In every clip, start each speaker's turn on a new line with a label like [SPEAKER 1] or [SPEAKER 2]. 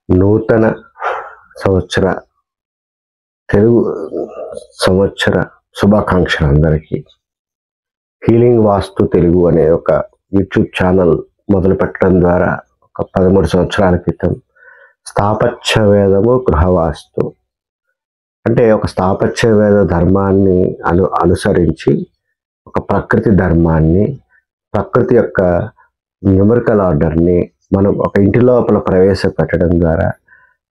[SPEAKER 1] నూతన సంవత్సర తెలుగు సంవత్సర శుభాకాంక్షలు అందరికీ. హీలింగ్ వాస్తు తెలుగు అనే ఒక యూట్యూబ్ ఛానల్ మొదలు పెట్టడం ద్వారా ఒక 13 సంవత్సరాల క్రితం స్థాపత్య వేదము గృహవాస్తు అంటే ఒక స్థాపత్య వేద ధర్మాన్ని అనుసరించి ఒక ప్రకృతి ధర్మాన్ని, ప్రకృతి యొక్క న్యూమరికల్ ఆర్డర్ని మనం ఒక ఇంటి లోపల ప్రవేశపెట్టడం ద్వారా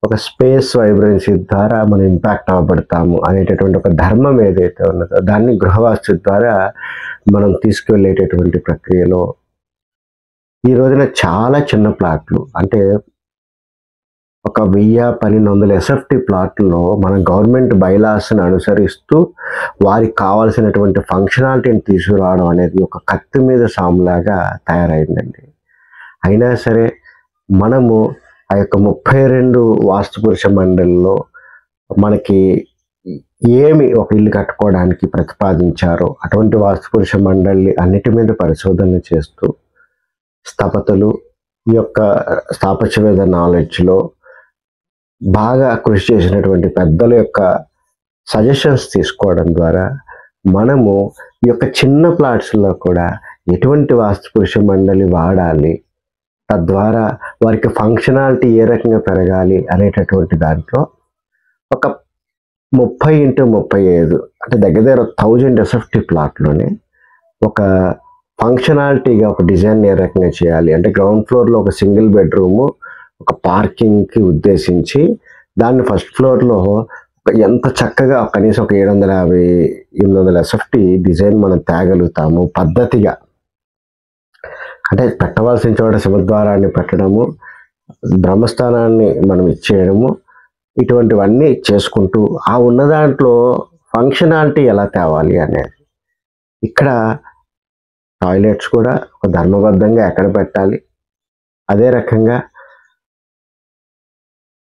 [SPEAKER 1] ఒక స్పేస్ వైబ్రెన్సీ ద్వారా మనం ఇంపాక్ట్ అవ్వబడతాము అనేటటువంటి ఒక ధర్మం ఏదైతే ఉన్నదో దాన్ని గృహవాస్తు ద్వారా మనం తీసుకువెళ్ళేటటువంటి ప్రక్రియలో ఈ రోజున చాలా చిన్న ప్లాట్లు అంటే ఒక 1000-1200 ఎస్ఎఫ్టీ ప్లాట్లో మనం గవర్నమెంట్ బైలాస్ని అనుసరిస్తూ వారికి కావాల్సినటువంటి ఫంక్షనాలిటీని తీసుకురావడం అనేది ఒక కత్తి మీద సాములాగా తయారైందండి. అయినా సరే మనము ఆ యొక్క 32 వాస్తు పురుష మండలిలో మనకి ఏమి ఒక ఇల్లు కట్టుకోవడానికి ప్రతిపాదించారో అటువంటి వాస్తు పురుష మండలి అన్నిటి మీద పరిశోధన చేస్తూ స్థపతులు ఈ యొక్క స్థాపత్యవేద నాలెడ్జ్లో బాగా కృషి చేసినటువంటి పెద్దల యొక్క సజెషన్స్ తీసుకోవడం ద్వారా మనము ఈ యొక్క చిన్న ప్లాట్స్లో కూడా ఎటువంటి వాస్తు పురుష మండలి వాడాలి, తద్వారా వారికి ఫంక్షనాలిటీ ఏ రకంగా పెరగాలి అనేటటువంటి దాంట్లో ఒక 30x35 అంటే దగ్గర 1000 ఎస్ఎఫ్టీ ప్లాట్లోనే ఒక ఫంక్షనాలిటీగా ఒక డిజైన్ ఏ రకంగా చేయాలి అంటే గ్రౌండ్ ఫ్లోర్లో ఒక సింగిల్ బెడ్రూము ఒక పార్కింగ్కి ఉద్దేశించి దాన్ని ఫస్ట్ ఫ్లోర్లో ఎంత చక్కగా కనీసం ఒక 750-800 ఎస్ఎఫ్టీ డిజైన్ మనం తేగలుగుతాము పద్ధతిగా. అంటే పెట్టవలసిన చోట సింహద్వారాన్ని పెట్టడము, బ్రహ్మస్థానాన్ని మనం ఇచ్చేయడము, ఇటువంటివన్నీ చేసుకుంటూ ఆ ఉన్న దాంట్లో ఫంక్షనాలిటీ ఎలా తేవాలి అనేది. ఇక్కడ టాయిలెట్స్ కూడా ఒక ధర్మబద్ధంగా ఎక్కడ పెట్టాలి, అదే రకంగా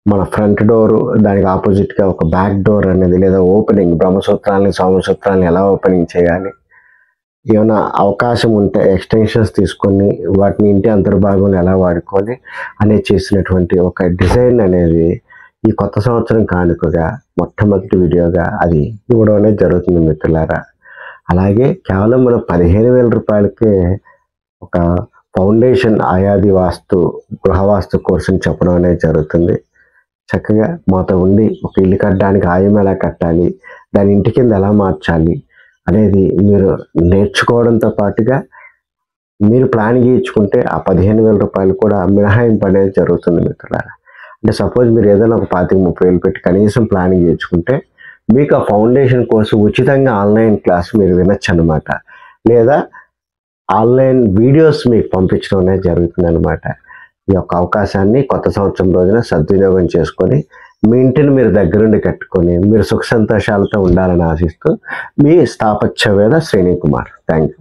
[SPEAKER 1] మన ఫ్రంట్ డోరు దానికి ఆపోజిట్గా ఒక బ్యాక్ డోర్ అనేది లేదా ఓపెనింగ్ బ్రహ్మసూత్రాలని సోమసూత్రాలని ఎలా ఓపెనింగ్ చేయాలి, ఏమైనా అవకాశం ఉంటే ఎక్స్టెన్షన్స్ తీసుకొని వాటిని ఇంటి అంతర్భాగంలో ఎలా వాడుకోవాలి అనేది చేసినటువంటి ఒక డిజైన్ అనేది ఈ కొత్త సంవత్సరం కానుకగా మొట్టమొదటి వీడియోగా అది ఇవ్వడం అనేది జరుగుతుంది మిత్రులారా. అలాగే కేవలం మనం 15,000 రూపాయలకే ఒక ఫౌండేషన్ ఆయాది వాస్తు గృహవాస్తు కోర్సుని చెప్పడం అనేది జరుగుతుంది. చక్కగా మాతో ఉండి ఒక ఇల్లు కట్టడానికి ఆయం ఎలా కట్టాలి, దాని ఇంటి కింద ఎలా మార్చాలి అనేది మీరు నేర్చుకోవడంతో పాటుగా మీరు ప్లాన్ గీయించుకుంటే ఆ 15,000 రూపాయలు కూడా మినహాయింపు అనేది జరుగుతుంది మిత్రులారా. అంటే సపోజ్ మీరు ఏదైనా ఒక 25-30 పెట్టి కనీసం ప్లాన్ గీయించుకుంటే మీకు ఆ ఫౌండేషన్ కోర్సు ఉచితంగా ఆన్లైన్ క్లాస్ మీరు వినొచ్చు అనమాట, లేదా ఆన్లైన్ వీడియోస్ మీకు పంపించడం అనేది జరుగుతుంది అనమాట. ఈ యొక్క అవకాశాన్ని కొత్త సంవత్సరం రోజున సద్వినియోగం చేసుకొని మీ ఇంటిని మీరు దగ్గరుండి కట్టుకొని మీరు సుఖ సంతోషాలతో ఉండాలని ఆశిస్తూ మీ స్థాపత్యవేద శ్రేణి కుమార్. Thank you.